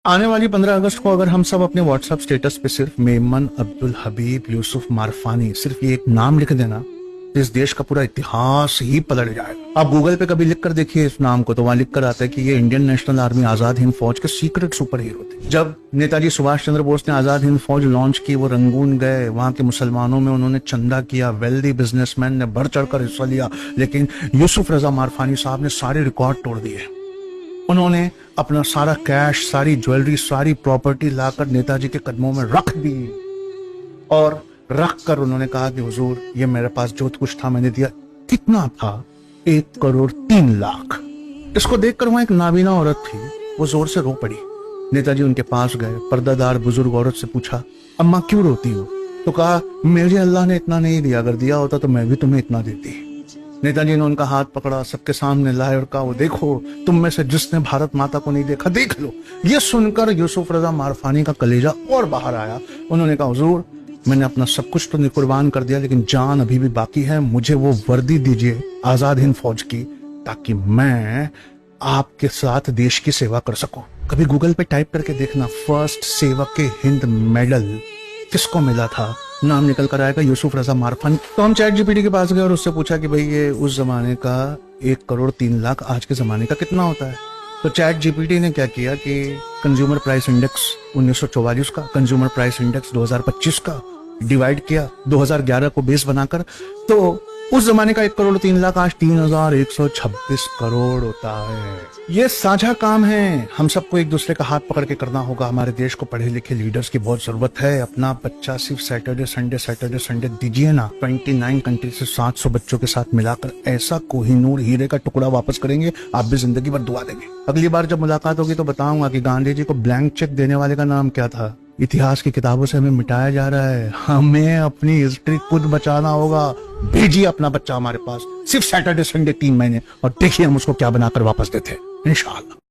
आने वाली 15 अगस्त को अगर हम सब अपने व्हाट्सएप स्टेटस पे सिर्फ मेमन अब्दुल हबीब यूसुफ मारफानी सिर्फ ये एक नाम लिख देना तो इस देश का पूरा इतिहास ही पलट जाएगा। आप गूगल पे कभी लिख कर देखिए इस नाम को, तो वहां लिख कर आता है कि ये Indian national army Azad Hind फौज के सीक्रेट सुपर हीरो थे। जब नेताजी सुभाष चंद्र बोस ने आजाद हिंद फौज लॉन्च की, वो रंगून गए, वहां के मुसलमानों में उन्होंने चंदा किया, वेल्दी बिजनेसमैन ने बढ़ चढ़कर हिस्सा लिया, लेकिन यूसुफ रजा मारफानी साहब ने सारे रिकॉर्ड तोड़ दिए। उन्होंने अपना सारा कैश, सारी ज्वेलरी, सारी प्रॉपर्टी लाकर नेताजी के कदमों में रख दी और रख कर उन्होंने कहा कि हुजूर, ये मेरे पास जो कुछ था मैंने दिया। कितना था? 1,03,00,000। इसको देखकर वहां एक नाबीना औरत थी, वो जोर से रो पड़ी। नेताजी उनके पास गए, पर्दादार बुजुर्ग औरत से पूछा, अम्मा क्यों रोती हो? तो कहा, मुझे अल्लाह ने इतना नहीं दिया, अगर दिया होता तो मैं भी तुम्हें इतना देती। नेताजी ने उनका हाथ पकड़ा, सबके सामने लाए और कहा, वो देखो, तुम में से जिसने भारत माता को नहीं देखा, देख लो। ये सुनकर यूसुफ रजा मारफानी का कलेजा और बाहर आया। उन्होंने कहा, हुजूर, मैंने अपना सब कुछ तो कुर्बान कर दिया, लेकिन जान अभी भी बाकी है। मुझे वो वर्दी दीजिए आजाद हिंद फौज की, ताकि मैं आपके साथ देश की सेवा कर सकूं। कभी गूगल पे टाइप करके देखना, फर्स्ट सेवक के हिंद मेडल किसको मिला था, नाम निकल कर आएगा, यूसुफ रजा मारफानी। तो हम चैट जीपीटी के पास गए और उससे पूछा कि भाई ये उस जमाने का 1,03,00,000 आज के जमाने का कितना होता है। तो चैट जीपीटी ने क्या किया कि कंज्यूमर प्राइस इंडेक्स 1944 का, कंज्यूमर प्राइस इंडेक्स 2025 का डिवाइड किया 2011 को बेस बनाकर, तो उस जमाने का 1,03,00,000 आज 3,126 करोड़ होता है। ये साझा काम है, हम सबको एक दूसरे का हाथ पकड़ के करना होगा। हमारे देश को पढ़े लिखे लीडर्स की बहुत जरूरत है। अपना बच्चा सिर्फ सैटरडे संडे दीजिए ना, 29 कंट्री से 700 बच्चों के साथ मिलाकर ऐसा कोहिनूर हीरे का टुकड़ा वापस करेंगे, आप भी जिंदगी भर दुआ देंगे। अगली बार जब मुलाकात होगी तो बताऊंगा कि गांधी जी को ब्लैंक चेक देने वाले का नाम क्या था। इतिहास की किताबों से हमें मिटाया जा रहा है, हमें अपनी हिस्ट्री खुद बचाना होगा। भेजिए अपना बच्चा हमारे पास सिर्फ सैटरडे संडे 3 महीने और देखिए हम उसको क्या बनाकर वापस देते हैं, इंशाअल्लाह।